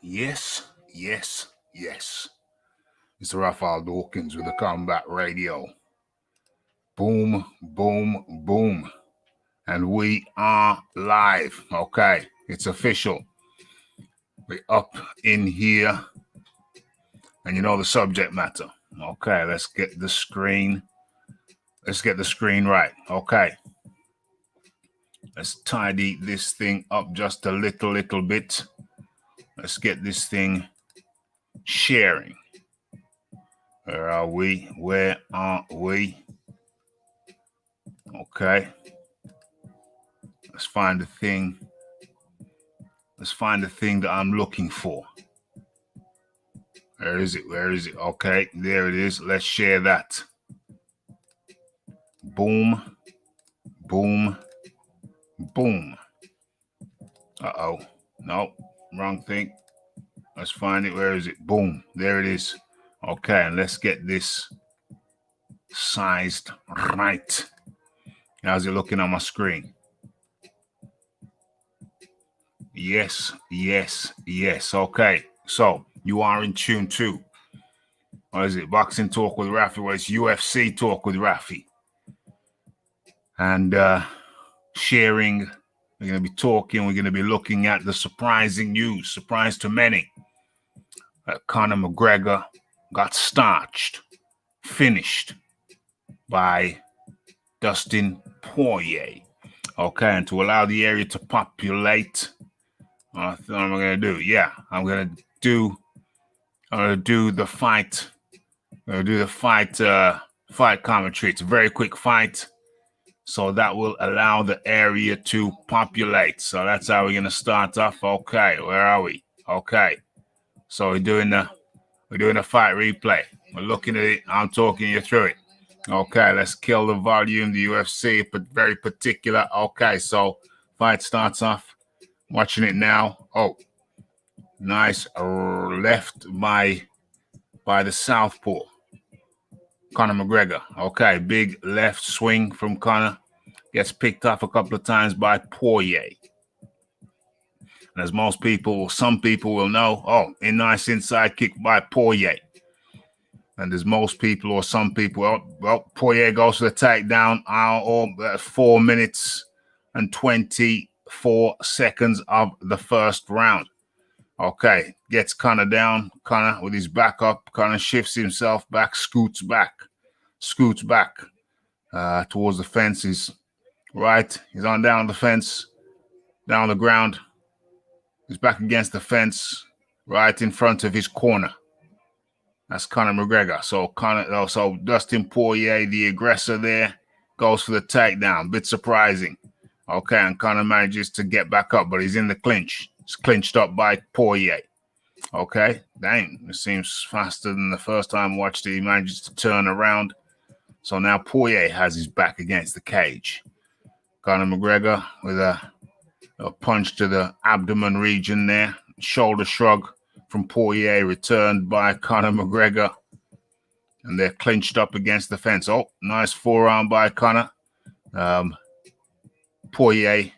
Yes, yes, yes. It's Raphael Dawkins with the Combat Radio. Boom, boom, boom. And we are live. Okay, it's official. We're up in here. And you know the subject matter. Okay, let's get the screen. Let's get the screen right. Okay. Let's tidy this thing up just a little bit. Let's get this thing sharing. Where are we? Where are we? Okay. Let's find the thing. Let's find the thing that I'm looking for. Where is it? Where is it? Okay, there it is. Let's share that. Boom. Boom. Boom. Uh-oh. No, wrong thing. Let's find it. Where is it? Boom. There it is. Okay, and let's get this sized right. How's it looking on my screen? Yes, yes, yes. Okay, so you are in tune to, what is it? Boxing Talk with Rafi. Well, it's UFC Talk with Rafi. And sharing, we're going to be talking, we're going to be looking at the surprising news, surprise to many. Conor McGregor got starched, finished by Dustin Poirier. Okay, and to allow the area to populate, what am I going to do? Yeah, I'm going to do the fight. I'm going to do the fight commentary. It's a very quick fight. So that will allow the area to populate. So that's how we're going to start off. Okay, where are we? Okay. So we're doing the fight replay. We're looking at it. I'm talking you through it. Okay, let's kill the volume. The UFC, but very particular. Okay, so fight starts off. Watching it now. Oh, nice left by the southpaw. Conor McGregor. Okay, big left swing from Conor. Gets picked off a couple of times by Poirier. And as some people will know, a nice inside kick by Poirier. And as most people or some people, Poirier goes for the takedown. 4 minutes and 24 seconds of the first round. Okay, gets Conor down. Conor with his back up. Conor shifts himself back, scoots back towards the fences. Right, he's on down the fence, down the ground. He's back against the fence, right in front of his corner. That's Conor McGregor. So Dustin Poirier, the aggressor there, goes for the takedown. Bit surprising. Okay, and Conor manages to get back up, but he's in the clinch. He's clinched up by Poirier. Okay, dang, it seems faster than the first time I watched it. He manages to turn around. So now Poirier has his back against the cage. Conor McGregor with a punch to the abdomen region there. Shoulder shrug from Poirier returned by Conor McGregor. And they're clinched up against the fence. Oh, nice forearm by Conor. Poirier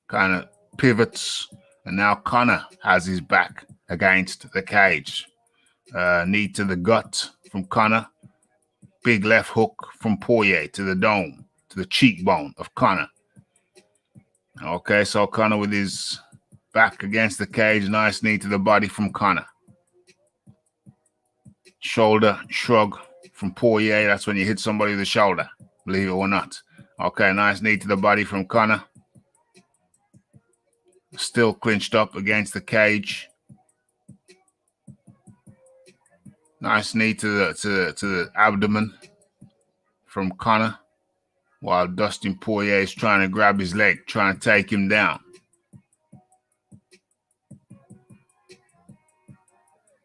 kind of pivots. And now Conor has his back against the cage. Knee to the gut from Conor. Big left hook from Poirier to the dome, to the cheekbone of Conor. Okay, so Conor with his back against the cage. Nice knee to the body from Conor. Shoulder shrug from Poirier. That's when you hit somebody with the shoulder, believe it or not. Okay, nice knee to the body from Conor. Still clinched up against the cage. Nice knee to the abdomen from Conor. While Dustin Poirier is trying to grab his leg, trying to take him down.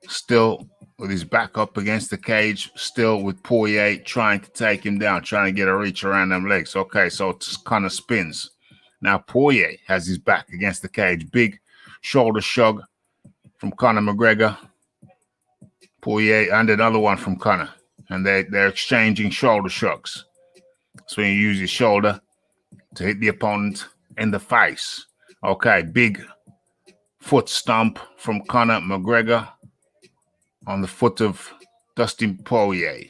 Still with his back up against the cage, still with Poirier trying to take him down, trying to get a reach around them legs. Okay, so it kind of spins. Now Poirier has his back against the cage. Big shoulder shrug from Conor McGregor. Poirier and another one from Conor. And they're exchanging shoulder shrugs. So you use your shoulder to hit the opponent in the face. Okay, big foot stomp from Conor McGregor on the foot of Dustin Poirier.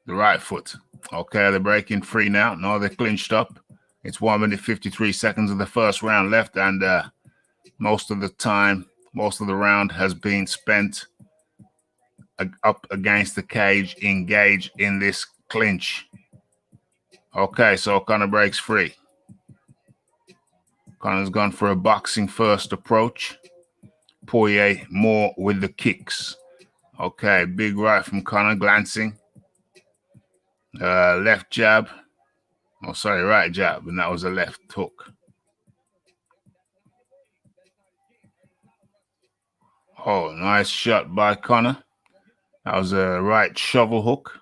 The right foot. Okay, they're breaking free now. No, they're clinched up. It's 1 minute 53 seconds of the first round left, and most of the time, most of the round has been spent up against the cage, engaged in this clinch. Okay, so Conor breaks free. Conor's gone for a boxing first approach. Poirier more with the kicks. Okay, big right from Conor, glancing. Left jab. Oh, sorry, right jab, and that was a left hook. Oh, nice shot by Conor. That was a right shovel hook.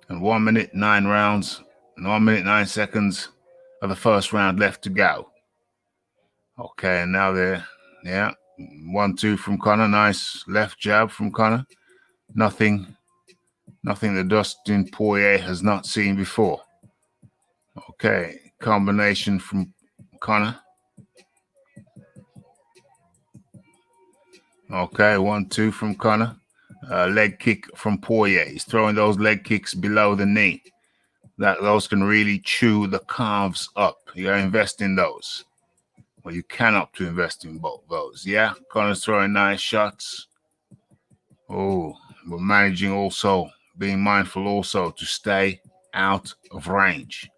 And 1 minute 9 rounds, and 1 minute 9 seconds of the first round left to go. Okay, and now they're, 1-2 from Conor. Nice left jab from Conor. Nothing that Dustin Poirier has not seen before. Okay, combination from Conor. Okay, 1-2 from Conor. Leg kick from Poirier. He's throwing those leg kicks below the knee. Those can really chew the calves up. You gotta invest in those. Well, you can opt to invest in both those. Yeah, Conor's throwing nice shots. Oh, we're managing also, being mindful also to stay out of range.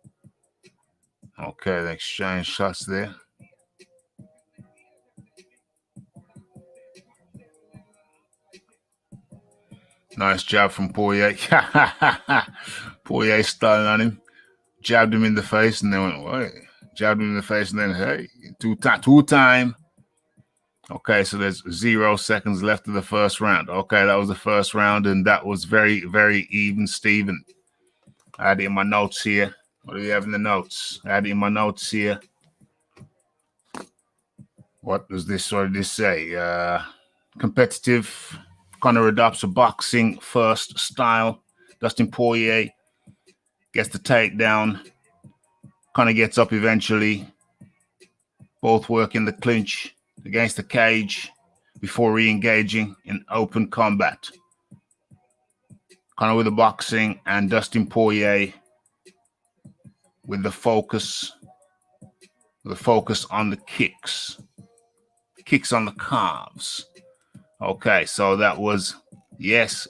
Okay, they exchange shots there. Nice jab from Poirier. Poirier styling on him. Jabbed him in the face and then went, wait. Jabbed him in the face and then, hey, two time. Okay, so there's 0 seconds left of the first round. Okay, that was the first round, and that was very, very even, Steven. I had it in my notes here. What do we have in the notes? I had it in my notes here. What does this? What did this say? Competitive. Conor adopts a boxing first style. Dustin Poirier gets the takedown. Conor gets up eventually. Both work in the clinch against the cage before re-engaging in open combat. Conor with the boxing and Dustin Poirier with the focus on the kicks on the calves. Okay, so that was yes.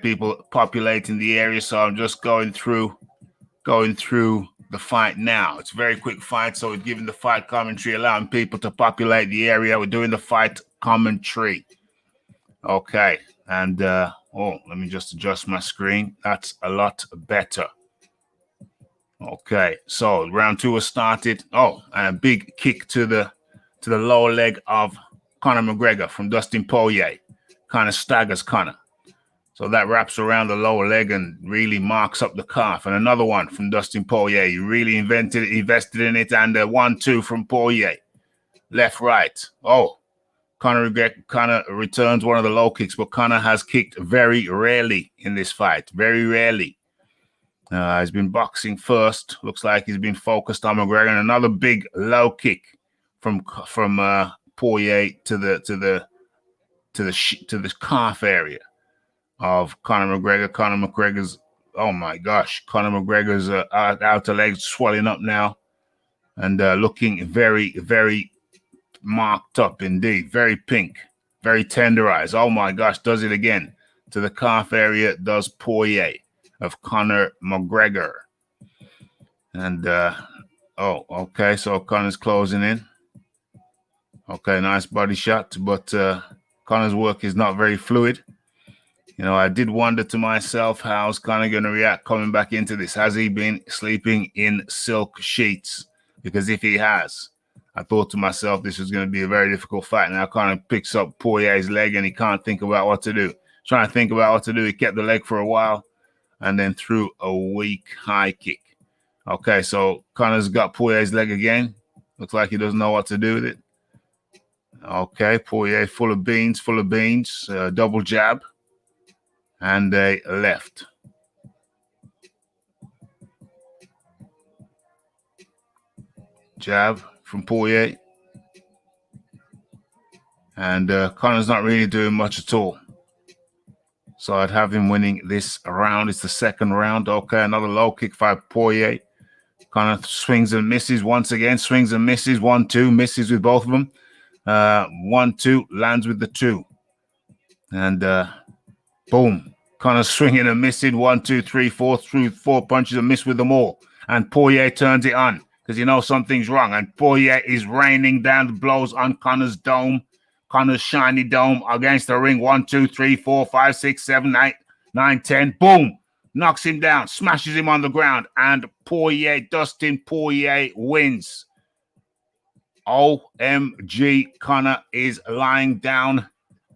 People populating the area, so I'm just going through the fight now. It's a very quick fight, so we're giving the fight commentary, allowing people to populate the area. We're doing the fight commentary. Okay, and let me just adjust my screen. That's a lot better. Okay, so round 2 has started. Oh, and a big kick to the lower leg of Conor McGregor from Dustin Poirier. Kind of staggers Conor. So that wraps around the lower leg and really marks up the calf. And another one from Dustin Poirier. He really invested in it. And 1-2 from Poirier. Left, right. Oh, Conor returns one of the low kicks, but Conor has kicked very rarely in this fight. Very rarely. He's been boxing first. Looks like he's been focused on McGregor. And another big low kick from Poirier to the calf area of Conor McGregor. Conor McGregor's, oh my gosh, Conor McGregor's outer legs swelling up now and looking very, very marked up indeed. Very pink, very tenderized. Oh my gosh, does it again. To the calf area does Poirier of Conor McGregor. And, okay, so Conor's closing in. Okay, nice body shot, but Conor's work is not very fluid. You know, I did wonder to myself, how's Conor going to react coming back into this? Has he been sleeping in silk sheets? Because if he has, I thought to myself, this is going to be a very difficult fight. Now Conor picks up Poirier's leg and he can't think about what to do. Trying to think about what to do. He kept the leg for a while and then threw a weak high kick. Okay, so Conor's got Poirier's leg again. Looks like he doesn't know what to do with it. Okay, Poirier full of beans, double jab. And a left. Jab from Poirier. And Conor's not really doing much at all. So I'd have him winning this round. It's the second round. Okay, another low kick by Poirier. Conor swings and misses once again. Swings and misses. 1-2. Misses with both of them. 1-2. Lands with the 2. And boom. Conor swinging and missing. 1, 2, 3, 4. Through 4 punches and miss with them all. And Poirier turns it on because you know something's wrong. And Poirier is raining down the blows on Conor's dome. Conor's shiny dome against the ring. 1, 2, 3, 4, 5, 6, 7, 8, 9, 10. Boom. Knocks him down. Smashes him on the ground. And Poirier, Dustin Poirier wins. OMG. Conor is lying down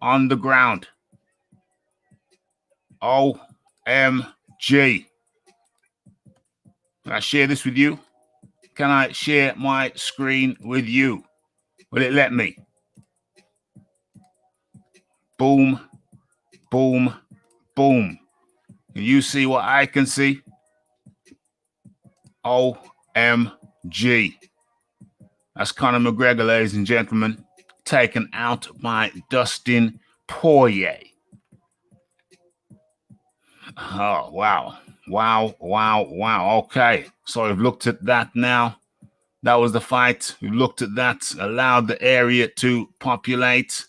on the ground. OMG. Can I share this with you? Can I share my screen with you? Will it let me? Boom, boom, boom. Can you see what I can see? OMG. That's Conor McGregor, ladies and gentlemen, taken out by Dustin Poirier. Oh, wow. Wow, wow, wow. Okay, so we've looked at that now. That was the fight. We've looked at that, allowed the area to populate.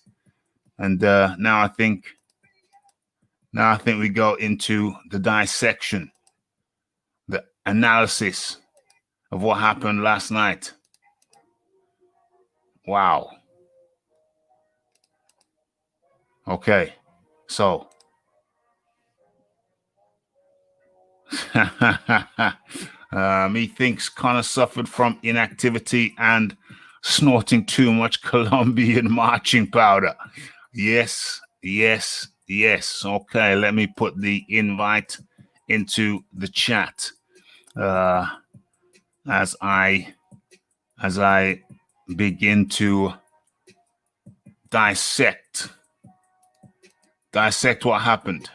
And now I think we go into the dissection, the analysis of what happened last night. Wow. Okay, so he thinks Conor suffered from inactivity and snorting too much Colombian marching powder. Yes, yes, yes. Okay, let me put the invite into the chat as I begin to dissect what happened.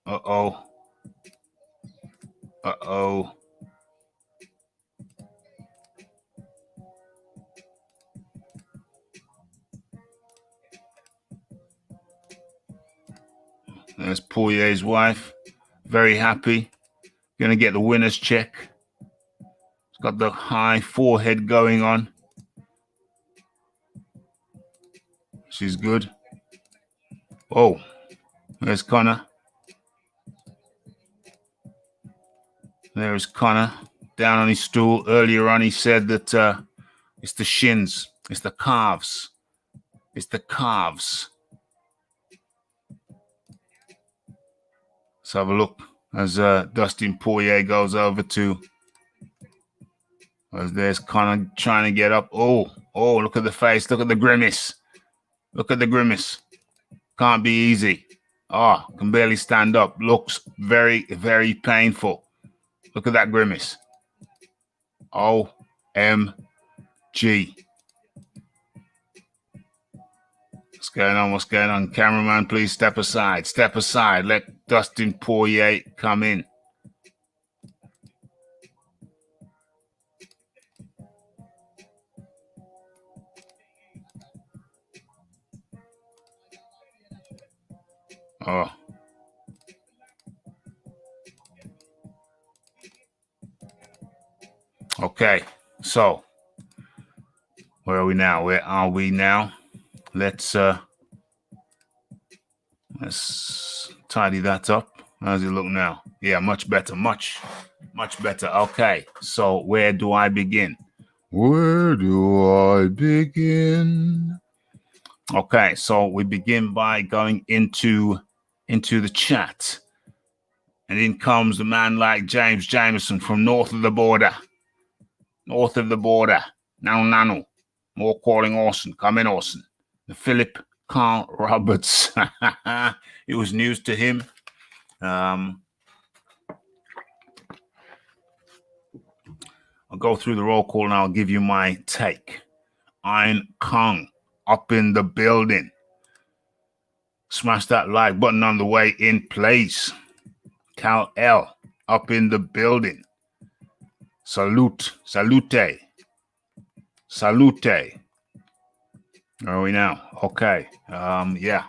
Uh-oh. Uh-oh. There's Poirier's wife. Very happy. Gonna get the winner's check. She's got the high forehead going on. She's good. Oh, there's Conor. There's Conor down on his stool. Earlier on, he said that it's the shins. It's the calves. It's the calves. Let's have a look as Dustin Poirier goes over to. As there's Conor trying to get up. Oh, look at the face. Look at the grimace. Look at the grimace. Can't be easy. Oh, can barely stand up. Looks very, very painful. Look at that grimace. OMG. What's going on? What's going on? Cameraman, please step aside. Step aside. Let Dustin Poirier come in. Oh. Okay, so where are we now? Where are we now? Let's tidy that up. How does it look now? Yeah, much better, much better. Okay, so where do I begin? Where do I begin? Okay, so we begin by going into the chat. And in comes the man like James Jameson from north of the border. North of the border. Nanu. More calling Orson. Come in, Orson. The Philip Carl Roberts. It was news to him. I'll go through the roll call and I'll give you my take. Iron Kong up in the building. Smash that like button on the way in place. Cal L up in the building. Salute. Are we now? Okay. Yeah.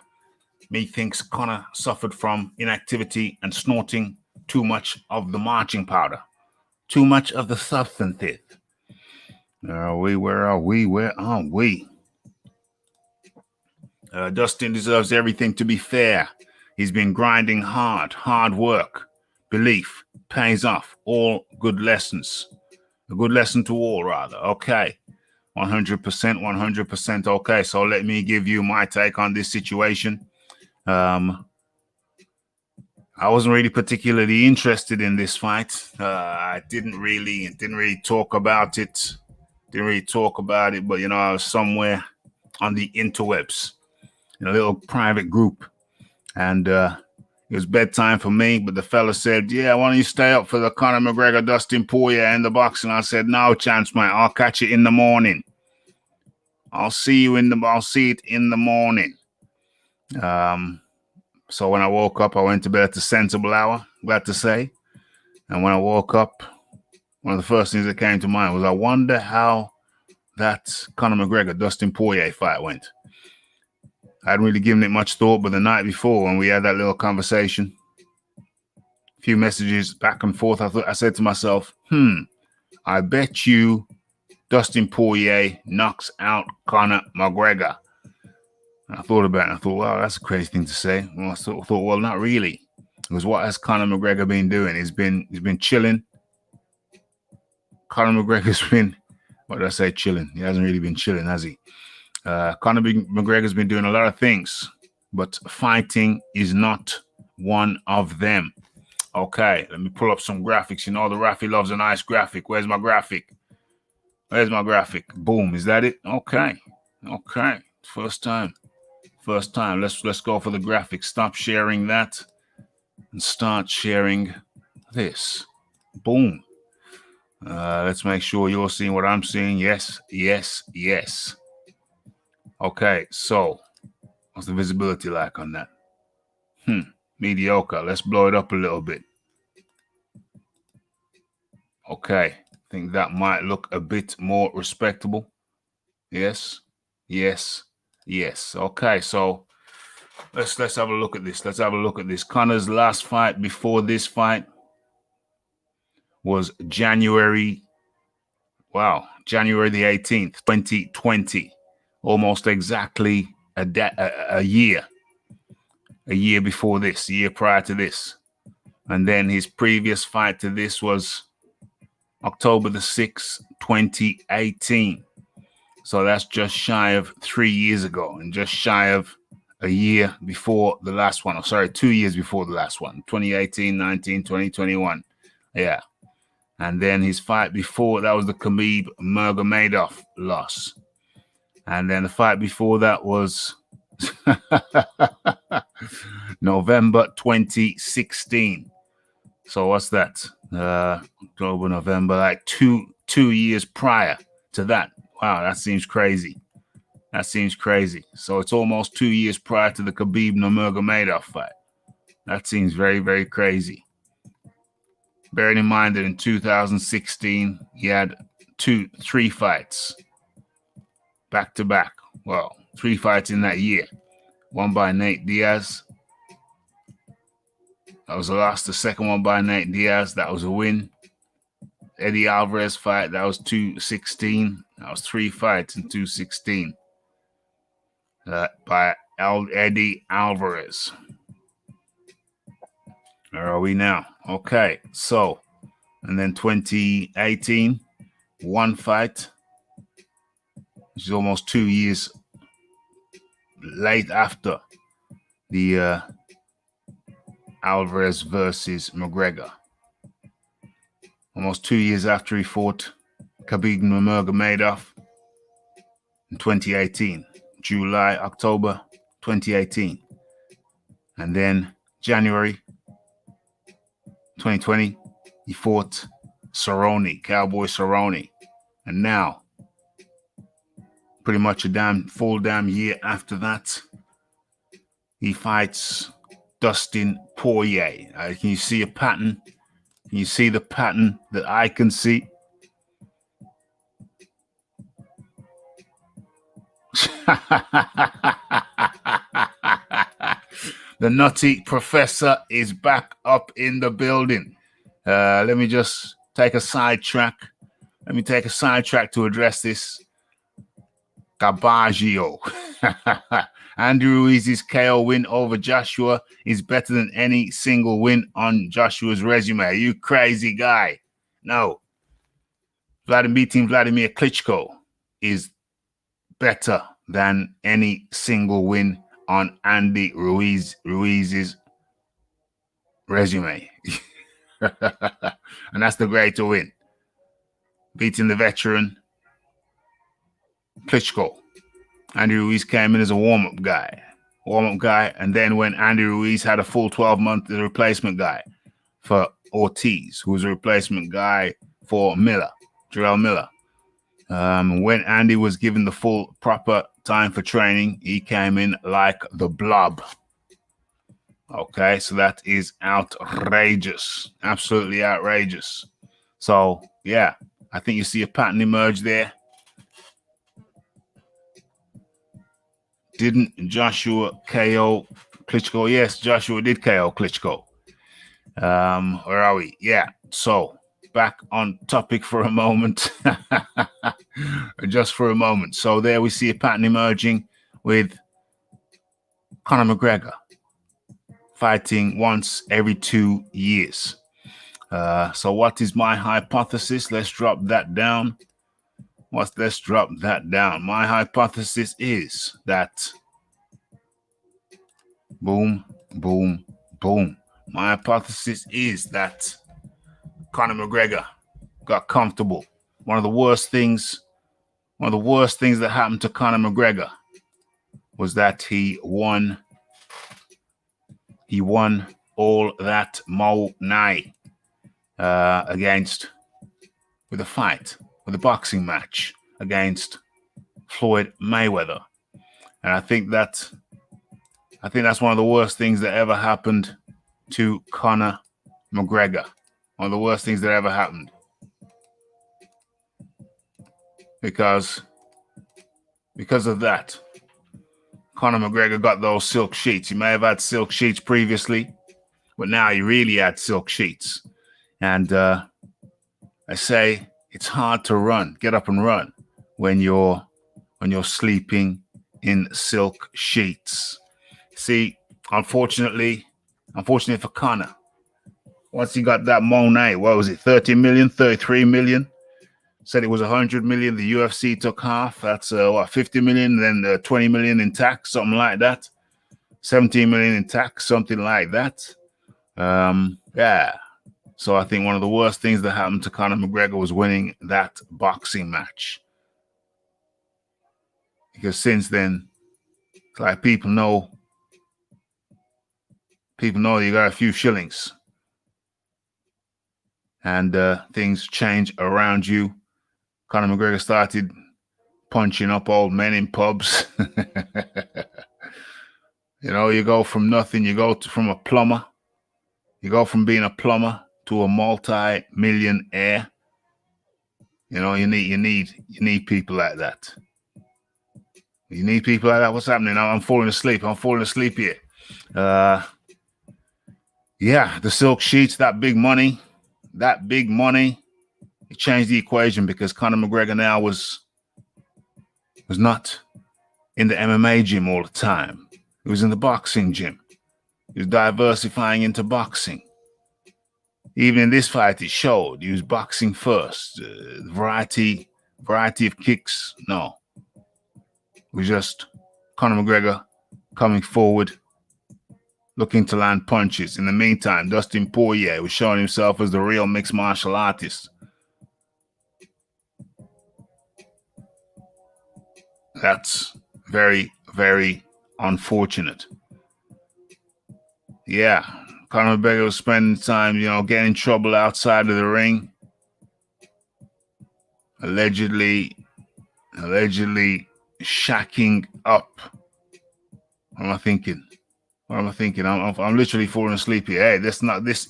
Methinks Conor suffered from inactivity and snorting too much of the marching powder, too much of the substantive. Where are we? Where are we? Dustin deserves everything, to be fair. He's been grinding hard work. Belief pays off. All good lessons. A good lesson to all, rather. Okay. 100%. Okay, so let me give you my take on this situation. I wasn't really particularly interested in this fight. I didn't really talk about it. But I was somewhere on the interwebs in a little private group, and it was bedtime for me. But the fella said, "Yeah, why don't you stay up for the Conor McGregor Dustin Poirier in the boxing?" I said, "No chance, mate. I'll catch it in the morning. I'll see it in the morning." So when I woke up, I went to bed at a sensible hour, glad to say. And when I woke up, one of the first things that came to mind was, I wonder how that Conor McGregor Dustin Poirier fight went. I hadn't really given it much thought, but the night before, when we had that little conversation, a few messages back and forth, I said to myself, I bet you Dustin Poirier knocks out Conor McGregor. And I thought about it, and I thought, wow, that's a crazy thing to say. Well, I thought, well, not really. Because what has Conor McGregor been doing? He's been chilling. Conor McGregor's been, what did I say, chilling? He hasn't really been chilling, has he? Conor McGregor's been doing a lot of things, but fighting is not one of them. Okay, let me pull up some graphics. You know, the Rafi loves a nice graphic. Where's my graphic? Boom, is that it? Okay. First time. Let's go for the graphics. Stop sharing that and start sharing this. Boom. Let's make sure you're seeing what I'm seeing. Yes. Okay, so what's the visibility like on that? Mediocre. Let's blow it up a little bit. Okay, I think that might look a bit more respectable. Yes. Okay, so let's have a look at this. Conor's last fight before this fight was January the 18th, 2020. Almost exactly a year. A year before this, a year prior to this. And then his previous fight to this was October the 6th, 2018. So that's just shy of 3 years ago, and just shy of a year before the last one. 2 years before the llast one. 2018, 19, 2021. Yeah. And then his fight before that was the Khabib Nurmagomedov loss. And then the fight before that was November 2016. So what's that? October, November, like two years prior to that. Wow, that seems crazy. So it's almost 2 years prior to the Khabib Nurmagomedov fight. That seems very, very crazy. Bearing in mind that in 2016, he had 3 fights back to back. Well, 3 fights in that year. One by Nate Diaz. That was a loss. The second one by Nate Diaz. That was a win. Eddie Alvarez fight. That was 2016. That was 3 fights in 2016. By Eddie Alvarez. Where are we now? Okay, so, and then 2018, 1 fight, which is almost 2 years late after the Alvarez versus McGregor. Almost 2 years after he fought Khabib Nurmagomedov in 2018, October 2018. And then January 2020, he fought Cowboy Cerrone. And now, pretty much a full year after that, he fights Dustin Poirier. Can you see a pattern? Can you see the pattern that I can see? The nutty professor is back up in the building. Let me just take a sidetrack. Let me take a sidetrack to address this. Cabaggio. Andrew Ruiz's KO win over Joshua is better than any single win on Joshua's resume. You crazy guy. No. Beating Vladimir Klitschko is better than any single win on Andy Ruiz's resume. And that's the greater win. Beating the veteran Klitschko. Andy Ruiz came in as a warm-up guy. And then when Andy Ruiz had a full 12-month, the replacement guy for Ortiz, who was a replacement guy for Jarrell Miller. When Andy was given the full proper time for training, he came in like the blob. Okay, so that is outrageous. Absolutely outrageous. So, yeah, I think you see a pattern emerge there. Didn't Joshua KO Klitschko? Yes, Joshua did KO Klitschko. Where are we? Yeah, so back on topic for a moment. Just for a moment. So there we see a pattern emerging with Conor McGregor fighting once every 2 years. So what is my hypothesis? Let's drop that down. Let's drop that down. My hypothesis is that boom, boom, boom. My hypothesis is that Conor McGregor got comfortable. One of the worst things that happened to Conor McGregor was that he won all that Mo Nai with a boxing match against Floyd Mayweather. And I think that's one of the worst things that ever happened to Conor McGregor. One of the worst things that ever happened. Because of that, Conor McGregor got those silk sheets. He may have had silk sheets previously, but now he really had silk sheets. And I say it's hard to get up and run when you're sleeping in silk sheets. See, unfortunately for Conor, once he got that Monet, what was it, 30 million, 33 million? Said it was 100 million. The UFC took half. That's 50 million, then 20 million in tax, something like that. 17 million in tax, something like that. Yeah. So I think one of the worst things that happened to Conor McGregor was winning that boxing match. Because since then, it's like people know you got a few shillings. And things change around you. Conor McGregor started punching up old men in pubs. You go from nothing. You go from a plumber. You go from being a plumber to a multi-millionaire. You need people like that. You need people like that. What's happening now? I'm falling asleep here. Yeah, the silk sheets, that big money. It changed the equation because Conor McGregor now was not in the MMA gym all the time. He was in the boxing gym. He was diversifying into boxing. Even in this fight, it showed he was boxing first. Variety of kicks. No. It was just Conor McGregor coming forward, looking to land punches. In the meantime, Dustin Poirier was showing himself as the real mixed martial artist. That's very, very unfortunate. Yeah, Conor McGregor was spending time, getting in trouble outside of the ring. Allegedly shacking up. What am I thinking? I'm literally falling asleep here. Hey, this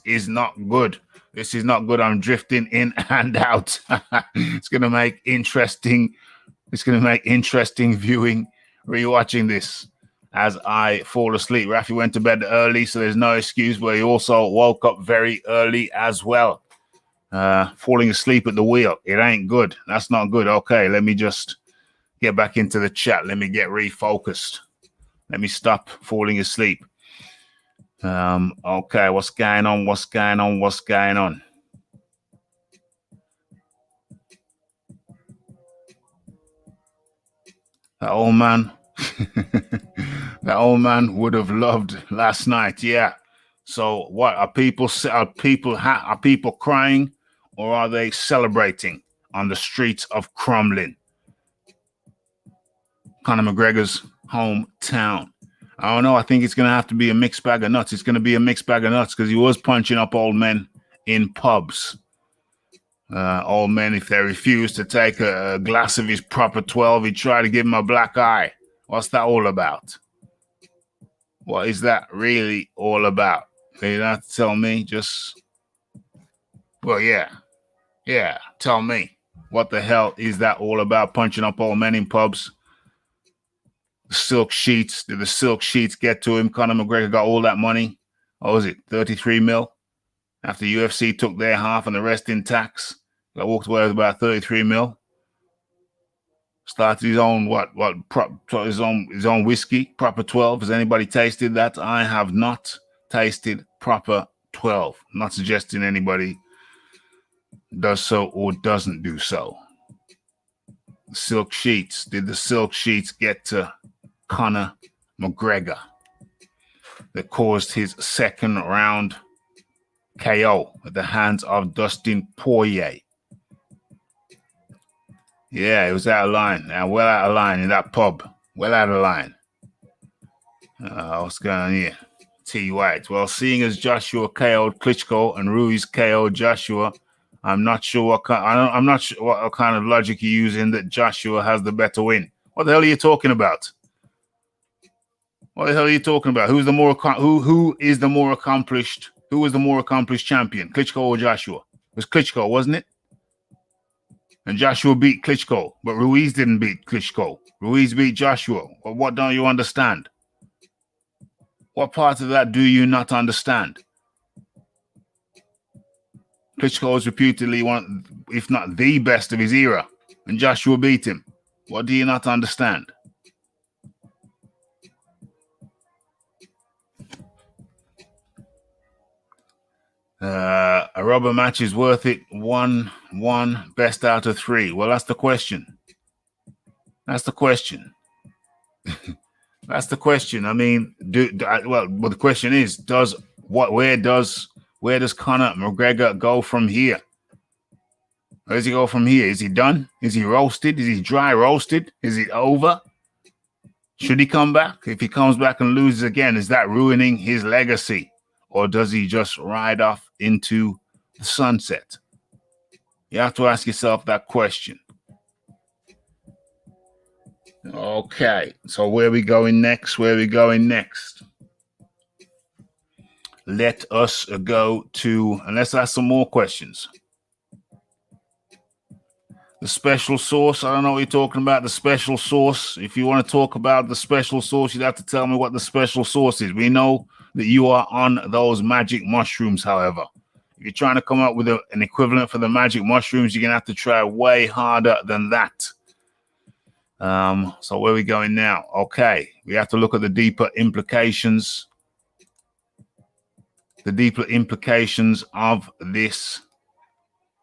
is not good. This is not good. I'm drifting in and out. It's gonna make interesting viewing rewatching this as I fall asleep. Rafi went to bed early, so there's no excuse, but he also woke up very early as well. Falling asleep at the wheel. It ain't good. That's not good. Okay, let me just get back into the chat. Let me get refocused. Let me stop falling asleep. Okay, what's going on? What's going on? What's going on? That old man, that old man would have loved last night. Yeah. So what are people crying, or are they celebrating on the streets of Crumlin, Conor McGregor's hometown? I don't know. I think it's going to have to be a mixed bag of nuts. It's going to be a mixed bag of nuts because he was punching up old men in pubs. Old men, if they refuse to take a glass of his proper 12, he tried to give him a black eye. What's that all about? What is that really all about? You don't have to tell me. Just, well, yeah. Tell me. What the hell is that all about? Punching up old men in pubs. Silk sheets. Did the silk sheets get to him? Conor McGregor got all that money. What was it? 33 mil? After UFC took their half and the rest in tax. Got walked away with about 33 mil. Started his own his own whiskey, proper 12. Has anybody tasted that? I have not tasted proper 12. I'm not suggesting anybody does so or doesn't do so. Silk sheets. Did the silk sheets get to Conor McGregor that caused his second round KO at the hands of Dustin Poirier? Yeah, it was out of line. Well out of line in that pub. Well out of line. What's going on here? T. White. Well, seeing as Joshua KO'd Klitschko and Ruiz KO'd Joshua, I'm not sure what kind of logic you're using that Joshua has the better win. What the hell are you talking about? What the hell are you talking about? Who is the more accomplished? Who was the more accomplished champion? Klitschko or Joshua? It was Klitschko, wasn't it? And Joshua beat Klitschko, but Ruiz didn't beat Klitschko. Ruiz beat Joshua. Well, what don't you understand? What part of that do you not understand? Klitschko is reputedly one, if not the best of his era, and Joshua beat him. What do you not understand? A rubber match is worth it. 1-1, best out of 3. Well, that's the question. That's the question. That's the question. I mean, well, the question is, where does Conor McGregor go from here? Where does he go from here? Is he done? Is he roasted? Is he dry roasted? Is it over? Should he come back? If he comes back and loses again, is that ruining his legacy? Or does he just ride off into the sunset? You have to ask yourself that question. Okay, so where are we going next? Let us go to, and let's ask some more questions. The special sauce, I don't know what you're talking about, the special sauce. If you want to talk about the special sauce, you'd have to tell me what the special sauce is. We know that you are on those magic mushrooms, however. If you're trying to come up with an equivalent for the magic mushrooms, you're going to have to try way harder than that. So where are we going now? Okay, we have to look at the deeper implications. The deeper implications of this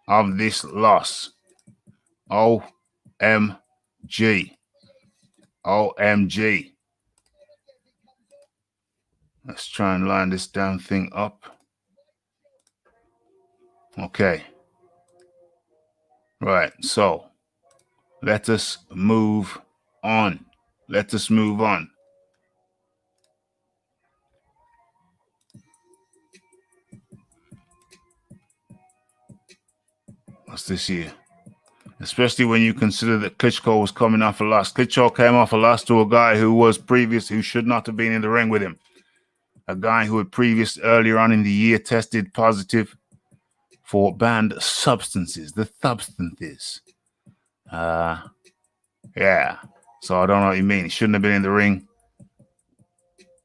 loss. OMG. Let's try and line this damn thing up. Okay. Right, so let us move on. What's this here? Especially when you consider that Klitschko was coming off a loss. Klitschko came off a loss to a guy who should not have been in the ring with him. A guy who had earlier on in the year tested positive for banned substances, the substances. Yeah. So I don't know what you mean. He shouldn't have been in the ring.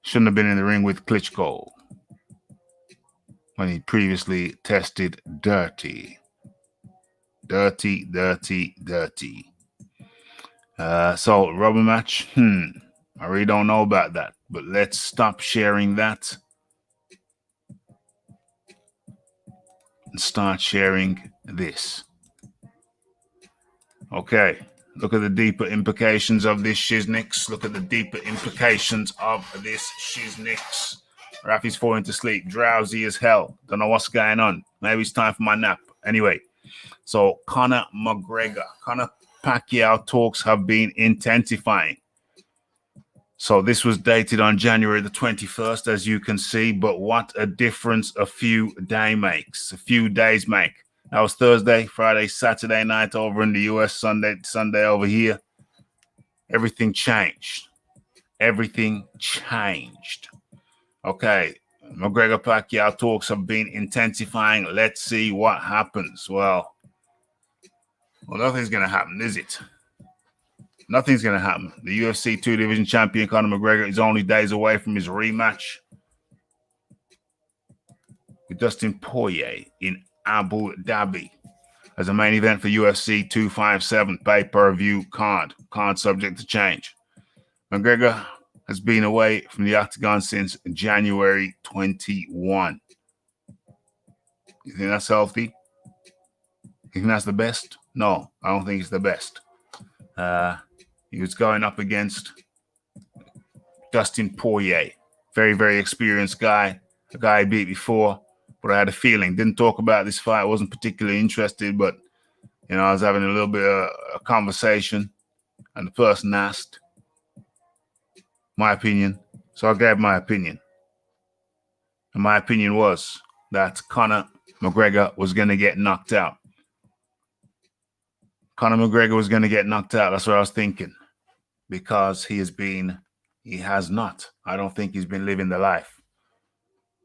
Shouldn't have been in the ring with Klitschko when he previously tested dirty. Dirty. So rubber match. I really don't know about that. But let's stop sharing that and start sharing this. Okay. Look at the deeper implications of this shiznix. Look at the deeper implications of this shiznix. Rafi's falling to sleep, drowsy as hell. Don't know what's going on. Maybe it's time for my nap. Anyway, so Conor McGregor, Conor Pacquiao talks have been intensifying. So this was dated on January the 21st, as you can see. But what a difference a few days make. That was Thursday, Friday, Saturday night over in the US, Sunday over here. Everything changed. Everything changed. Okay, McGregor Pacquiao talks have been intensifying. Let's see what happens. Well, nothing's going to happen, is it? Nothing's going to happen. The UFC 2 Division champion Conor McGregor is only days away from his rematch with Dustin Poirier in Abu Dhabi as a main event for UFC 257 pay-per-view card subject to change. McGregor has been away from the octagon since January 21. You think that's healthy? You think that's the best? No, I don't think it's the best. He was going up against Dustin Poirier. Very, very experienced guy. A guy I beat before, but I had a feeling. Didn't talk about this fight. Wasn't particularly interested, but, I was having a little bit of a conversation, and the person asked my opinion. So I gave my opinion. And my opinion was that Conor McGregor was going to get knocked out. Conor McGregor was going to get knocked out. That's what I was thinking. Because he has not. I don't think he's been living the life.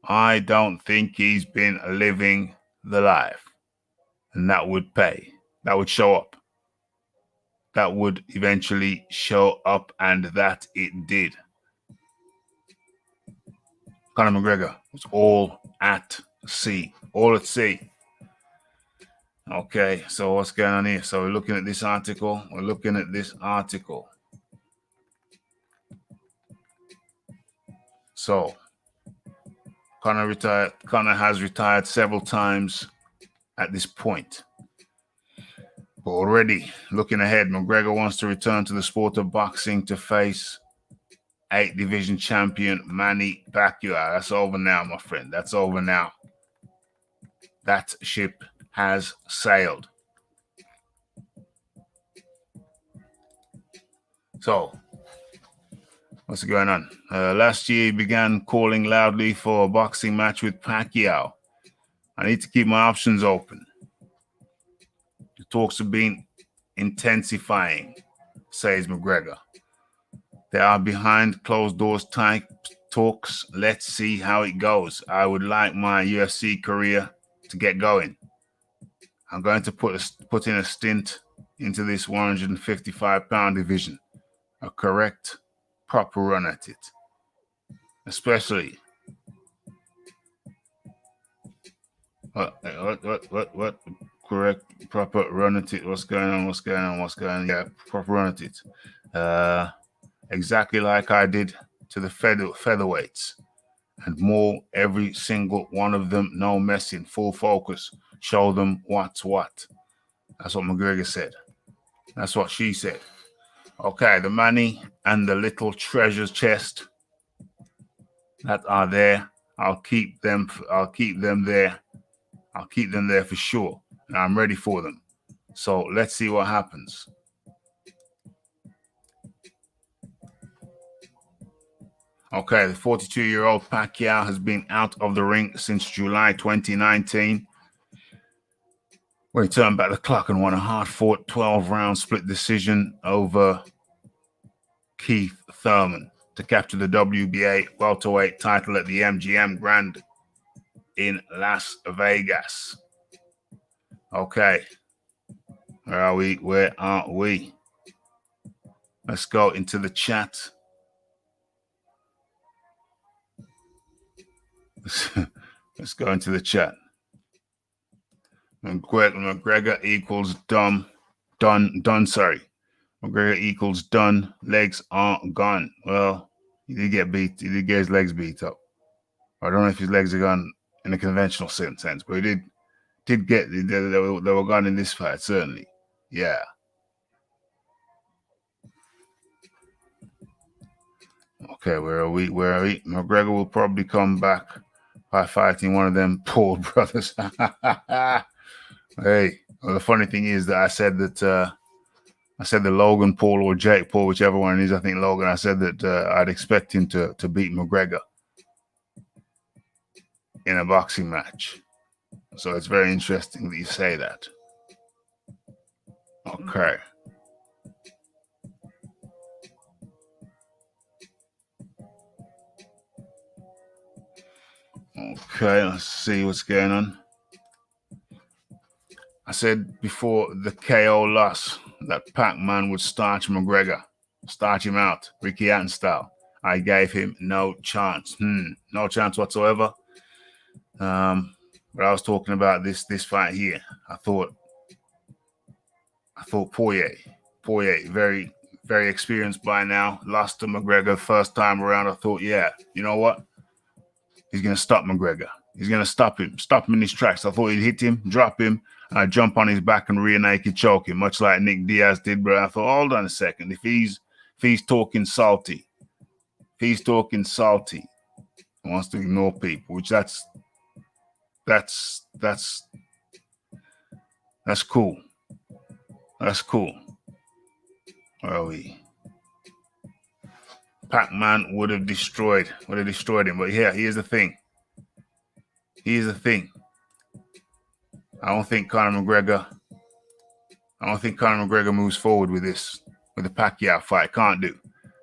I don't think he's been living the life. And that would pay. That would show up. That would eventually show up, and that it did. Conor McGregor was all at sea. All at sea. Okay, so what's going on here? So we're looking at this article. So Conor has retired several times at this point. But already looking ahead, McGregor wants to return to the sport of boxing to face 8th division champion Manny Pacquiao. That's over now, my friend. That's over now. That ship has sailed. So, what's going on? Last year, he began calling loudly for a boxing match with Pacquiao. I need to keep my options open. The talks have been intensifying, says McGregor. They are behind closed doors type talks. Let's see how it goes. I would like my UFC career to get going. I'm going to put in a stint into this 155-pound division. A correct, proper run at it. Especially. What? Correct, proper run at it. What's going on? Yeah, proper run at it. Exactly like I did to the featherweights. And more, every single one of them, no messing, full focus. Show them what's what. That's what McGregor said. That's what she said. Okay, the money and the little treasure chest that are there, I'll keep them there. I'll keep them there for sure. And I'm ready for them. So let's see what happens. Okay, the 42-year-old Pacquiao has been out of the ring since July 2019, when he turned back the clock and won a hard-fought 12-round split decision over Keith Thurman to capture the WBA welterweight title at the MGM Grand in Las Vegas. Okay, where are we? Let's go into the chat. Let's go into the chat. McGregor equals done. Sorry. McGregor equals done. Legs aren't gone. Well, he did get beat. He did get his legs beat up. I don't know if his legs are gone in a conventional sense, but he did get. They were gone in this fight, certainly. Yeah. Okay, where are we? McGregor will probably come back by fighting one of them Paul brothers. Hey, well, the funny thing is that I said the Logan Paul or Jake Paul, whichever one it is. I think Logan. I said that I'd expect him to beat McGregor in a boxing match. So it's very interesting that you say that. Okay. Okay, let's see what's going on. I said before the KO loss that Pac-Man would starch McGregor, starch him out, Ricky Hatton style. I gave him no chance. No chance whatsoever. But I was talking about this fight here. I thought Poirier, very, very experienced by now. Lost to McGregor first time around. I thought, yeah, you know what? He's going to stop McGregor. He's going to stop him in his tracks. I thought he'd hit him, drop him, and I'd jump on his back and rear naked choke him, much like Nick Diaz did. But I thought, hold on a second. If he's talking salty, he wants to ignore people, which that's cool. That's cool. Where are we? Pac-Man would have destroyed him. But yeah, here's the thing. I don't think Conor McGregor moves forward with the Pacquiao fight. Can't do.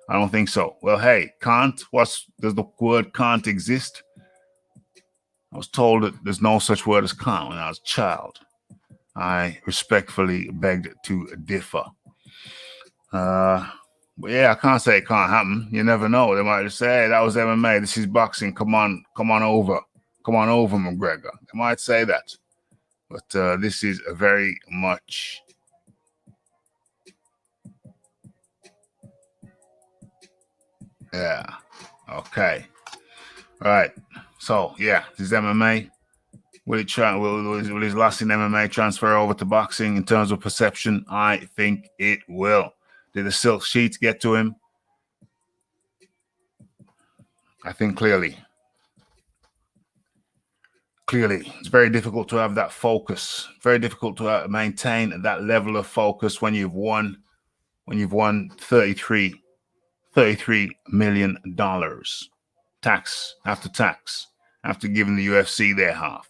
I don't think so. Well, hey, does the word can't exist? I was told that there's no such word as can't when I was a child. I respectfully begged to differ. But yeah, I can't say it can't happen. You never know. They might just say, hey, that was MMA. This is boxing. Come on over. Come on over, McGregor. They might say that. But this is very much... Yeah. Okay. All right. So, yeah, this is MMA. Will his loss in MMA transfer over to boxing in terms of perception? I think it will. Did the silk sheets get to him? I think clearly. It's very difficult to have that focus. Very difficult to maintain that level of focus when you've won $33 million tax after giving the UFC their half.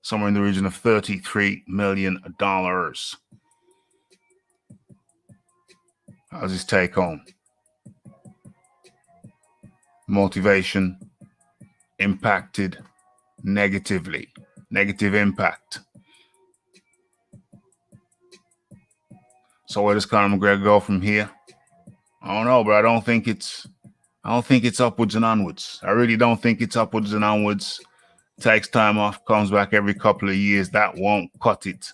Somewhere in the region of $33 million. How's his take home? Motivation impacted negatively. Negative impact. So where does Conor McGregor go from here? I don't know, but I don't think it's upwards and onwards. I really don't think it's upwards and onwards. Takes time off, comes back every couple of years. That won't cut it.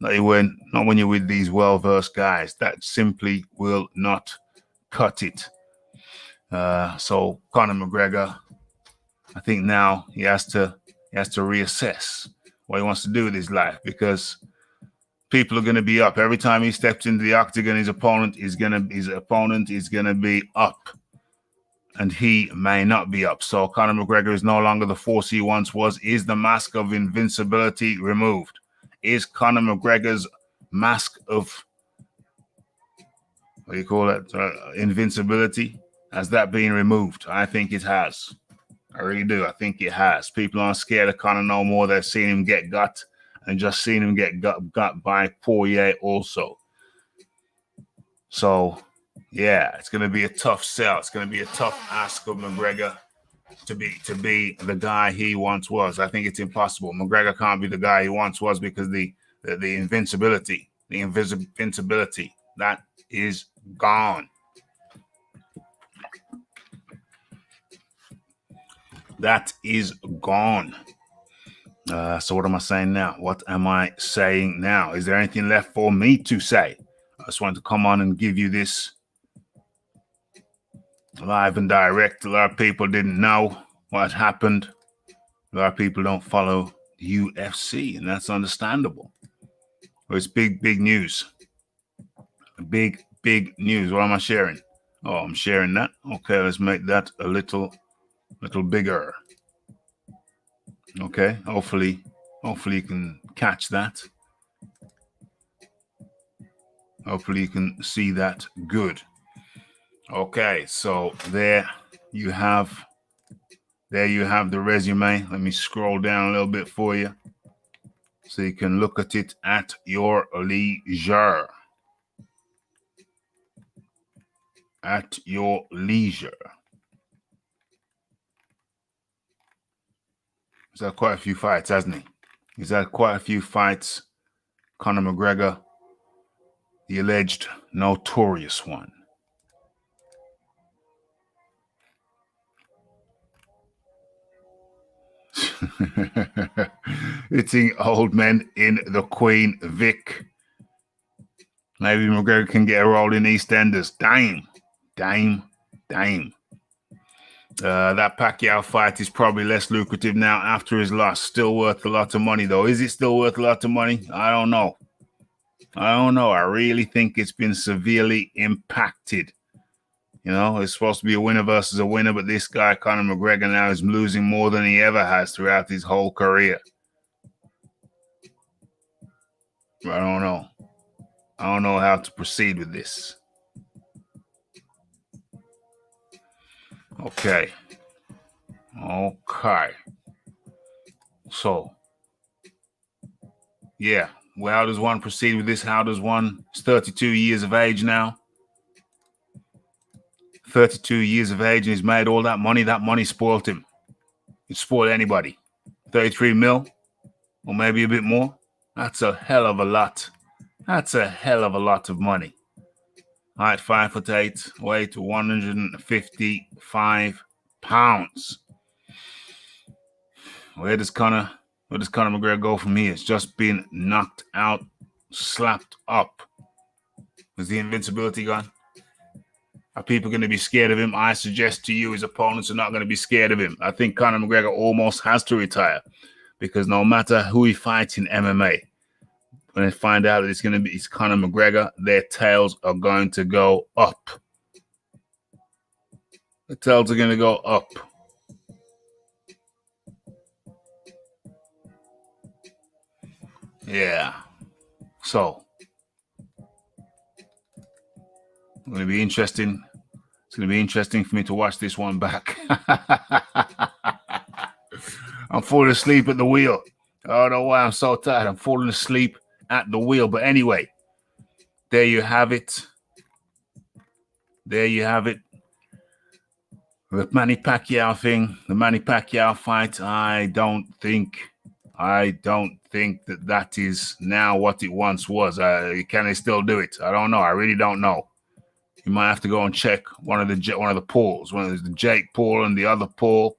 Not when you're with these well-versed guys. That simply will not cut it. So Conor McGregor, I think now he has to reassess what he wants to do with his life, because people are going to be up every time he steps into the octagon. His opponent is going to be up, and he may not be up. So Conor McGregor is no longer the force he once was. Is the mask of invincibility removed? Is Conor McGregor's mask of invincibility, has that been removed? I think it has. I really do. I think it has. People aren't scared of Conor no more. They've seen him get got, and just seen him get got by Poirier also. So, yeah, it's going to be a tough sell. It's going to be a tough ask of McGregor to be the guy he once was. I think it's impossible. McGregor can't be the guy he once was, because the invincibility, that is gone. That is gone. So what am I saying now? What am I saying now? Is there anything left for me to say? I just wanted to come on and give you this live and direct. A lot of people didn't know what happened. A lot of people don't follow the UFC, and that's understandable. But it's big news. Big news. What am I sharing? Oh, I'm sharing that. Okay, let's make that a little bigger. Okay, hopefully you can catch that. Hopefully you can see that good. Okay, so there you have the resume. Let me scroll down a little bit for you so you can look at it at your leisure. At your leisure. He's had quite a few fights, hasn't he? He's had quite a few fights. Conor McGregor, the alleged notorious one. Hitting old men in the Queen Vic. Maybe McGregor can get a role in EastEnders. Damn. That Pacquiao fight is probably less lucrative now after his loss. Still worth a lot of money, though. Is it still worth a lot of money? I don't know. I really think it's been severely impacted. You know, it's supposed to be a winner versus a winner, but this guy, Conor McGregor, now is losing more than he ever has throughout his whole career. I don't know. I don't know how to proceed with this. Okay. So, yeah. Well, how does one proceed with this? How does one? He's 32 years of age now. 32 years of age, and he's made all that money. That money spoiled him. It spoiled anybody. 33 mil, or maybe a bit more. That's a hell of a lot. That's a hell of a lot of money. Height 5'8", weight 155 pounds. Where does Conor McGregor go from here? It's just been knocked out, slapped up. Is the invincibility gone? Are people going to be scared of him? I suggest to you his opponents are not going to be scared of him. I think Conor McGregor almost has to retire because no matter who he fights in MMA, when they find out that it's Conor McGregor, their tails are going to go up. The tails are going to go up. Yeah. So, it's going to be interesting. It's going to be interesting for me to watch this one back. I'm falling asleep at the wheel. I don't know why I'm so tired. I'm falling asleep at the wheel. But anyway, there you have it. There you have it. The Manny Pacquiao thing, the Manny Pacquiao fight, I don't think that is now what it once was. Can they still do it? I don't know. I really don't know. You might have to go and check one of the polls. One of the Jake Paul and the other Paul.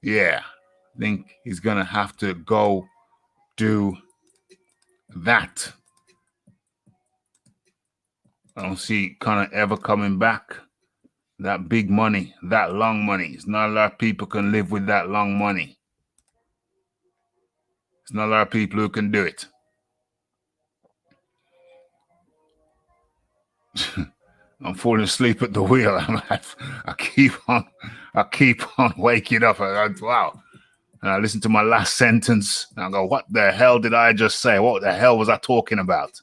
Yeah, I think he's gonna have to go do that. I don't see Conor ever coming back. That big money, that long money. It's not a lot of people can live with that long money. There's not a lot of people who can do it. I'm falling asleep at the wheel. I keep on waking up. Wow. And I listen to my last sentence and I go, what the hell did I just say? What the hell was I talking about?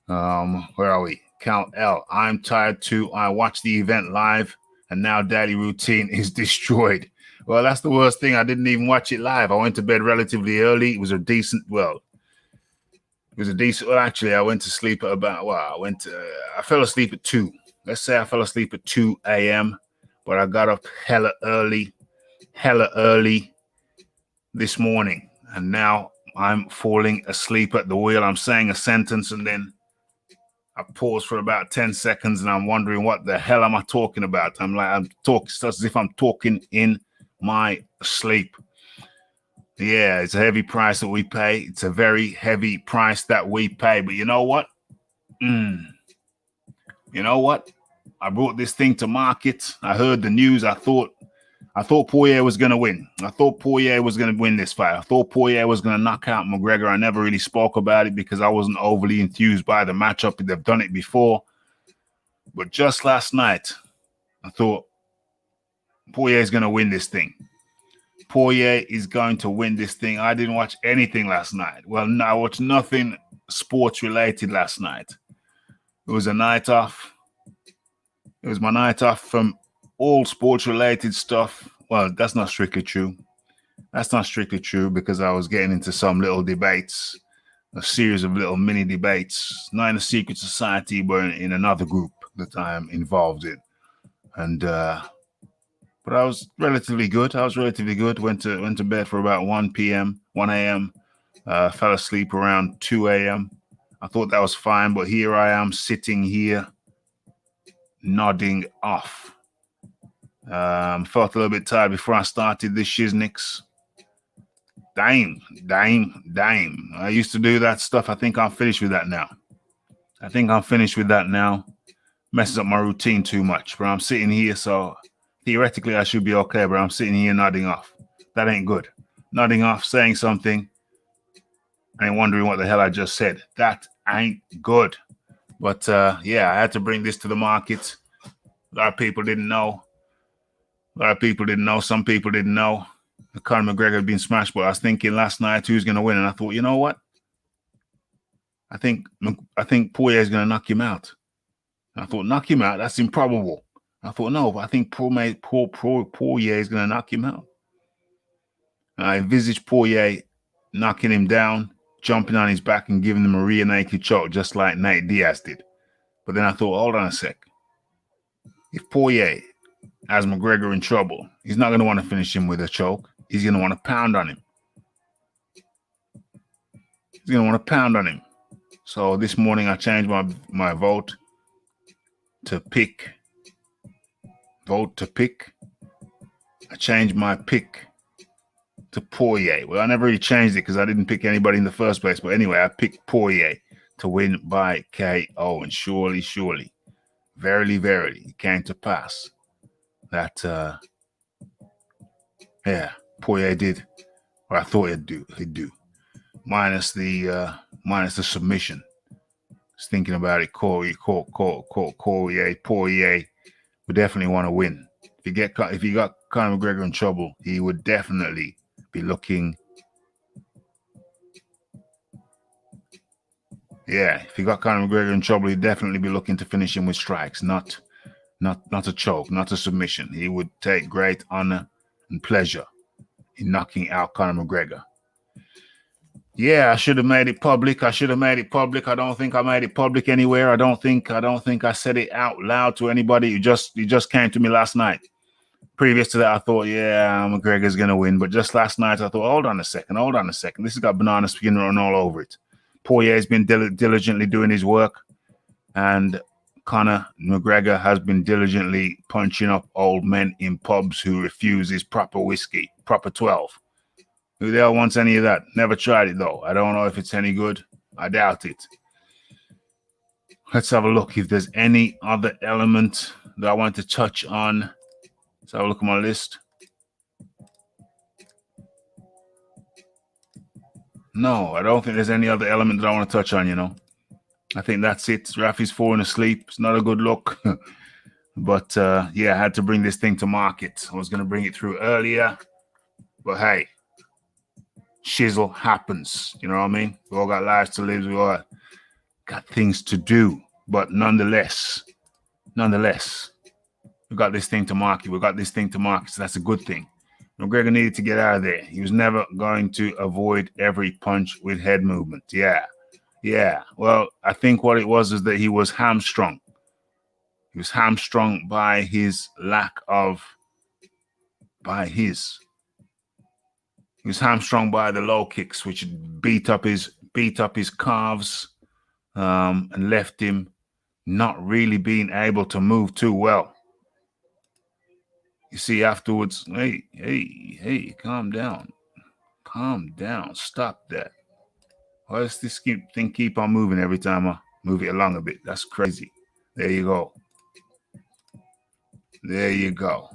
Where are we? Count L. I'm tired too. I watched the event live and now daily routine is destroyed. Well, that's the worst thing. I didn't even watch it live. I went to bed relatively early. It was a decent, well, actually, I went to sleep at about, I fell asleep at 2. Let's say I fell asleep at 2 a.m., but I got up hella early this morning. And now I'm falling asleep at the wheel. I'm saying a sentence and then I paused for about 10 seconds and I'm wondering what the hell am I talking about? I'm talking as if I'm talking in my sleep. Yeah, it's a heavy price that we pay. It's a very heavy price that we pay. But you know what? You know what? I brought this thing to market. I heard the news. I thought Poirier was going to win. I thought Poirier was going to win this fight. I thought Poirier was going to knock out McGregor. I never really spoke about it because I wasn't overly enthused by the matchup. They've done it before. But just last night, I thought Poirier is going to win this thing. Poirier is going to win this thing. I didn't watch anything last night. Well, no, I watched nothing sports related last night. It was a night off. It was my night off from all sports related stuff. Well, that's not strictly true. That's not strictly true because I was getting into some little debates, a series of little mini debates, not in a secret society, but in another group that I am involved in. And but I was relatively good. Went to bed for about 1 a.m. Fell asleep around 2 a.m. I thought that was fine, but here I am sitting here nodding off. Felt a little bit tired before I started this shiznix. Damn. I used to do that stuff. I think I'm finished with that now. Messes up my routine too much. But I'm sitting here, so theoretically I should be okay, but I'm sitting here nodding off. That ain't good. Nodding off, saying something, and wondering what the hell I just said. That ain't good. But yeah, I had to bring this to the market. A lot of people didn't know. Some people didn't know. Conor McGregor had been smashed, but I was thinking last night who's going to win, and I thought, you know what? I think Poirier is going to knock him out. And I thought, knock him out? That's improbable. I thought, no, but I think Poirier is going to knock him out. And I envisaged Poirier knocking him down, jumping on his back and giving him a rear naked choke, just like Nate Diaz did. But then I thought, hold on a sec. If Poirier has McGregor in trouble, he's not going to want to finish him with a choke. He's going to want to pound on him. So this morning I changed my vote to pick. I changed my pick to Poirier. Well, I never really changed it because I didn't pick anybody in the first place. But anyway, I picked Poirier to win by KO. And surely, verily, it came to pass that, Poirier did what I thought he'd do. Minus the submission. Just thinking about it, Poirier would definitely want to win. If he got Conor McGregor in trouble, he would definitely be looking. Yeah, if he got Conor McGregor in trouble, he'd definitely be looking to finish him with strikes, not a choke, not a submission. He would take great honor and pleasure in knocking out Conor McGregor. Yeah, I should have made it public. I don't think I made it public anywhere. I don't think I said it out loud to anybody. It just came to me last night. Previous to that, I thought, yeah, McGregor's going to win. But just last night, I thought, hold on a second. This has got banana skin run all over it. Poirier's been diligently doing his work. And Conor McGregor has been diligently punching up old men in pubs who refuse his proper whiskey, proper 12. Who the hell wants any of that? Never tried it, though. I don't know if it's any good. I doubt it. Let's have a look if there's any other element that I want to touch on. Let's have a look at my list. No, I don't think there's any other element that I want to touch on, I think that's it. Rafi's falling asleep. It's not a good look. But, yeah, I had to bring this thing to market. I was going to bring it through earlier. But, hey, shizzle happens. You know what I mean? We all got lives to live. We all got things to do. But nonetheless, we got this thing to market. So that's a good thing. McGregor needed to get out of there. He was never going to avoid every punch with head movement. Yeah. Well, I think what it was is that he was hamstrung. He was hamstrung by his He was hamstrung by the low kicks, which beat up his calves and left him not really being able to move too well. You see afterwards, hey, calm down. Calm down. Stop that. Why does this thing keep on moving every time I move it along a bit? That's crazy. There you go. There you go.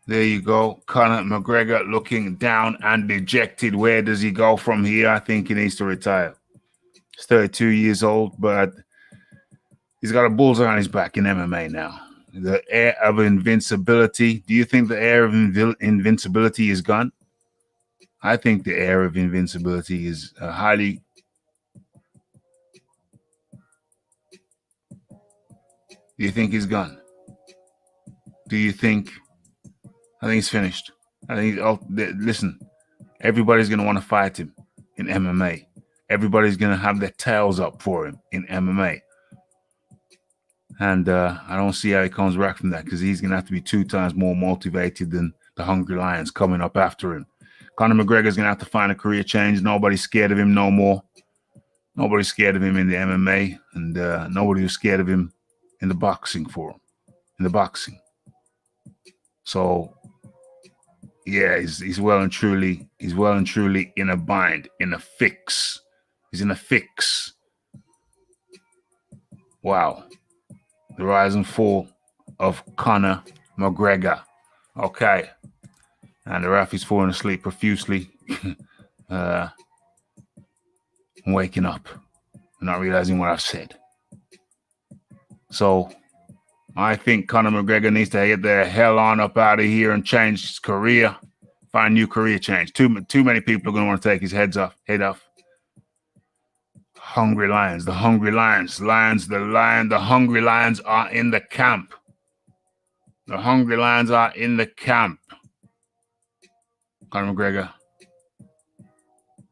There you go. Conor McGregor looking down and dejected. Where does he go from here? I think he needs to retire. He's 32 years old, but he's got a bullseye on his back in MMA now. The air of invincibility. Do you think the air of invincibility is gone? I think the air of invincibility is highly... Do you think he's gone? Do you think... I think he's finished. I think, listen, everybody's going to want to fight him in MMA. Everybody's going to have their tails up for him in MMA. And I don't see how he comes back from that, because he's going to have to be 2 times more motivated than the Hungry Lions coming up after him. Conor McGregor's going to have to find a career change. Nobody's scared of him no more. Nobody's scared of him in the MMA, and nobody was scared of him in the boxing for him, in the boxing. So, yeah, he's well and truly in a bind, in a fix. He's in a fix. Wow. The rise and fall of Conor McGregor. Okay. And the ref is falling asleep profusely. I'm waking up. I'm not realizing what I've said. So I think Conor McGregor needs to get the hell on up out of here and change his career. Find a new career change. Too many people are going to want to take his head off. Hungry Lions, the Hungry Lions, the Hungry Lions are in the camp. The Hungry Lions are in the camp. Conor McGregor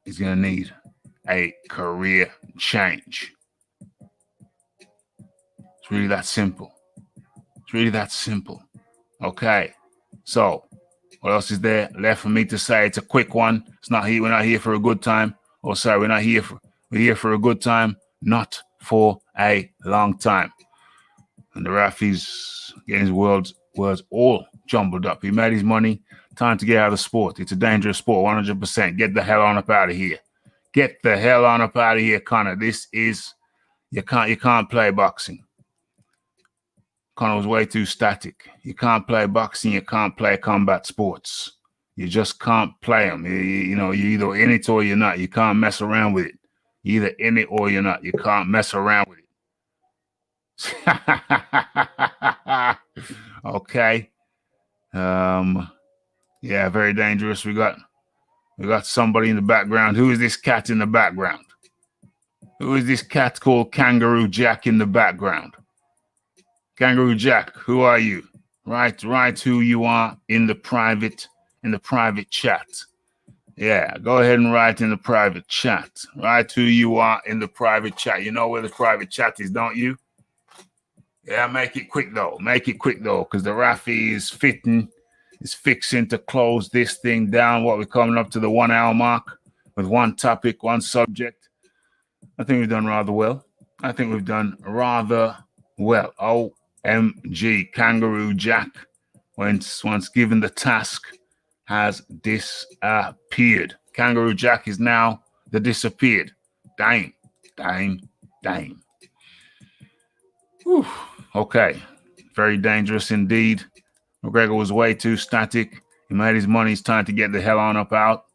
is going to need a career change. It's really that simple. It's really that simple. Okay. So, what else is there left for me to say? It's a quick one. We're not here for a good time. Oh, sorry, we're here for a good time, not for a long time. And the ref is getting his words all jumbled up. He made his money. Time to get out of the sport. It's a dangerous sport, 100%. Get the hell on up out of here. Get the hell on up out of here, Conor. You can't play boxing. Conor was way too static. You can't play boxing. You can't play combat sports. You just can't play them. You're either in it or you're not. You can't mess around with it. You're either in it or you're not. You can't mess around with it. Okay. Yeah, very dangerous. We got somebody in the background. Who is this cat in the background? Who is this cat called Kangaroo Jack in the background? Kangaroo Jack, who are you? Write who you are in the private chat. Yeah, go ahead and write in the private chat. Write who you are in the private chat. You know where the private chat is, don't you? Yeah, make it quick though. Because the Rafi is fixing to close this thing down. We're coming up to the 1 hour mark with one topic, one subject. I think we've done rather well. OMG, Kangaroo Jack, once given the task, has disappeared. Kangaroo Jack is now the disappeared. Dang. Whew. Okay, very dangerous indeed. McGregor was way too static. He made his money. It's time to get the hell on up out.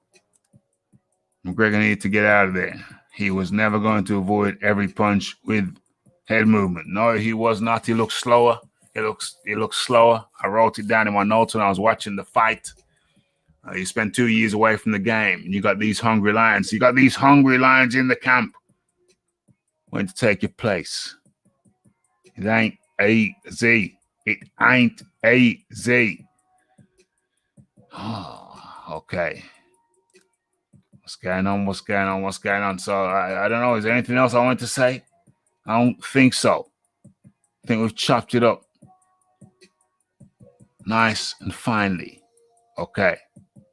McGregor needed to get out of there. He was never going to avoid every punch with head movement. No, he was not. He looked slower. He looks slower. I wrote it down in my notes when I was watching the fight. You spent 2 years away from the game, and you got these Hungry Lions. You got these Hungry Lions in the camp waiting to take your place. It ain't easy. It ain't easy. Oh, okay. What's going on? So I don't know. Is there anything else I want to say? I don't think so. I think we've chopped it up nice and finely. Okay.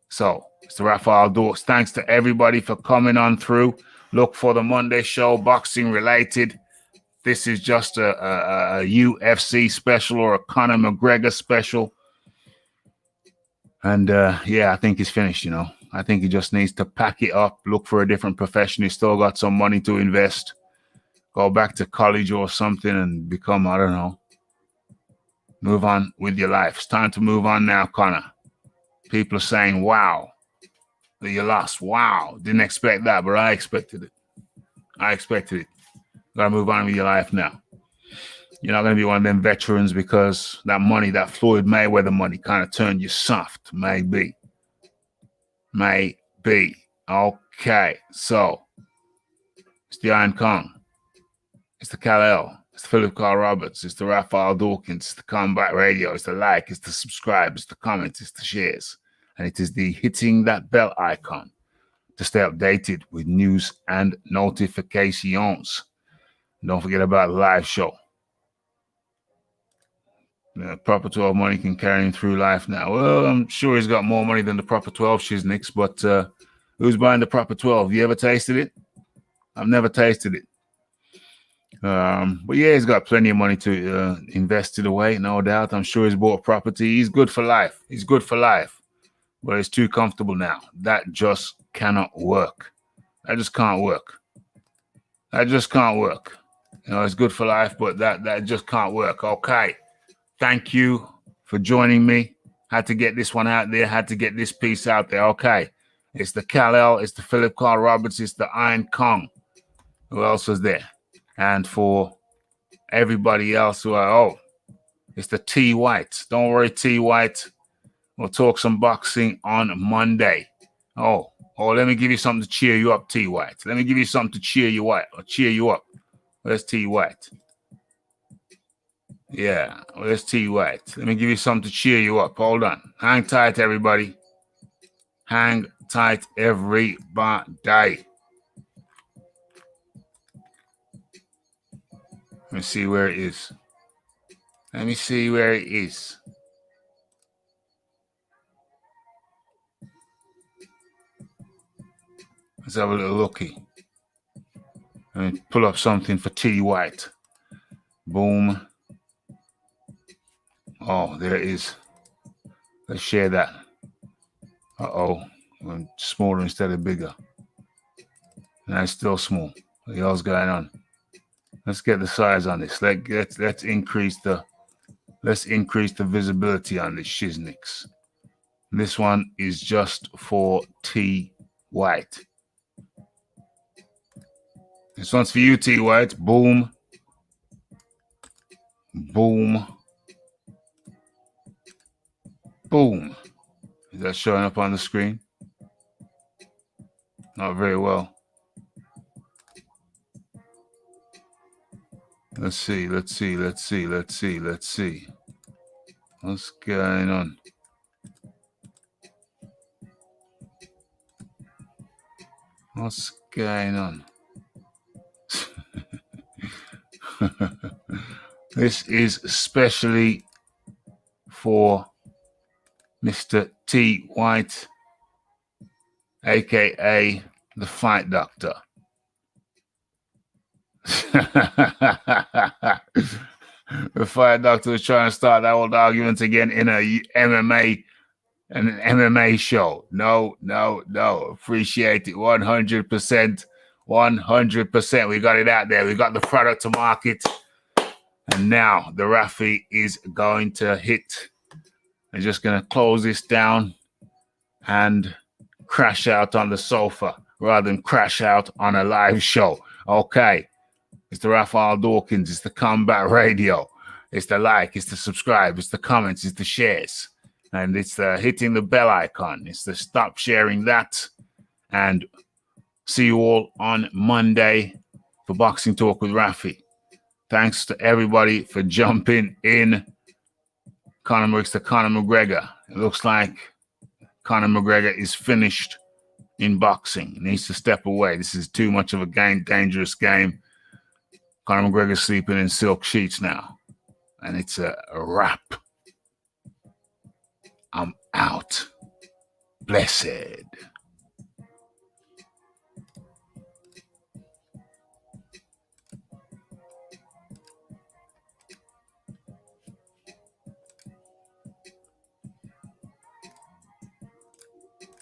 So, Mr. Rafael Dorks, thanks to everybody for coming on through. Look for the Monday show, boxing related. This is just a UFC special or a Conor McGregor special. And yeah, I think he's finished, you know. I think he just needs to pack it up, look for a different profession. He's still got some money to invest. Go back to college or something and become, I don't know, move on with your life. It's time to move on now, Conor. People are saying, wow, that you lost. Wow, didn't expect that, but I expected it. I expected it. Got to move on with your life now. You're not going to be one of them veterans because that money, that Floyd Mayweather money kind of turned you soft. Maybe. Okay, so it's the Iron Kong. It's the Kal-El. It's the Philip Carl Roberts. It's the Raphael Dawkins. It's the Combat Radio. It's the like. It's the subscribe. It's the comments. It's the shares. And it is the hitting that bell icon to stay updated with news and notifications. Don't forget about the live show. The Proper 12 money can carry him through life now. Well, I'm sure he's got more money than the Proper 12 Shizniks, but who's buying the Proper 12? You ever tasted it? I've never tasted it. But yeah, he's got plenty of money to invest it away, no doubt. I'm sure he's bought property. He's good for life. He's good for life. But it's too comfortable now. That just cannot work. That just can't work. That just can't work. You know, it's good for life, but that just can't work. Okay. Thank you for joining me. Had to get this one out there. Had to get this piece out there. Okay. It's the Kal-El. It's the Philip Carl Roberts. It's the Iron Kong. Who else was there? And for everybody else who are, it's the T White. Don't worry, T White. We'll talk some boxing on Monday. Let me give you something to cheer you up, T White. Let me give you something to cheer you up. Where's T White? Yeah, where's T White? Let me give you something to cheer you up. Hold on. Hang tight, everybody. Hang tight, everybody. Let me see where it is. Let's have a little looky. Let me pull up something for T White. Boom. Oh, there it is. Let's share that. Smaller instead of bigger. And it's still small. What the hell's going on? Let's get the size on this. Let's increase the visibility on this Shizniks. This one is just for T White. This one's for you, T White. Boom. Boom. Boom. Is that showing up on the screen? Not very well. Let's see. What's going on? This is especially for Mr. T White, aka the Fight Doctor. The Fight Doctor was trying to start that old argument again in an MMA show. No. Appreciate it 100%. 100%. We got it out there. We got the product to market. And now the Rafi is going to hit. I'm just going to close this down and crash out on the sofa rather than crash out on a live show. Okay. It's the Raphael Dawkins. It's the Combat Radio. It's the like. It's the subscribe. It's the comments. It's the shares. And it's the hitting the bell icon. It's the stop sharing that. And see you all on Monday for Boxing Talk with Rafi. Thanks to everybody for jumping in. Conor McGregor. It looks like Conor McGregor is finished in boxing. He needs to step away. This is too much of a dangerous game. Conor McGregor's sleeping in silk sheets now. And it's a wrap. I'm out. Blessed.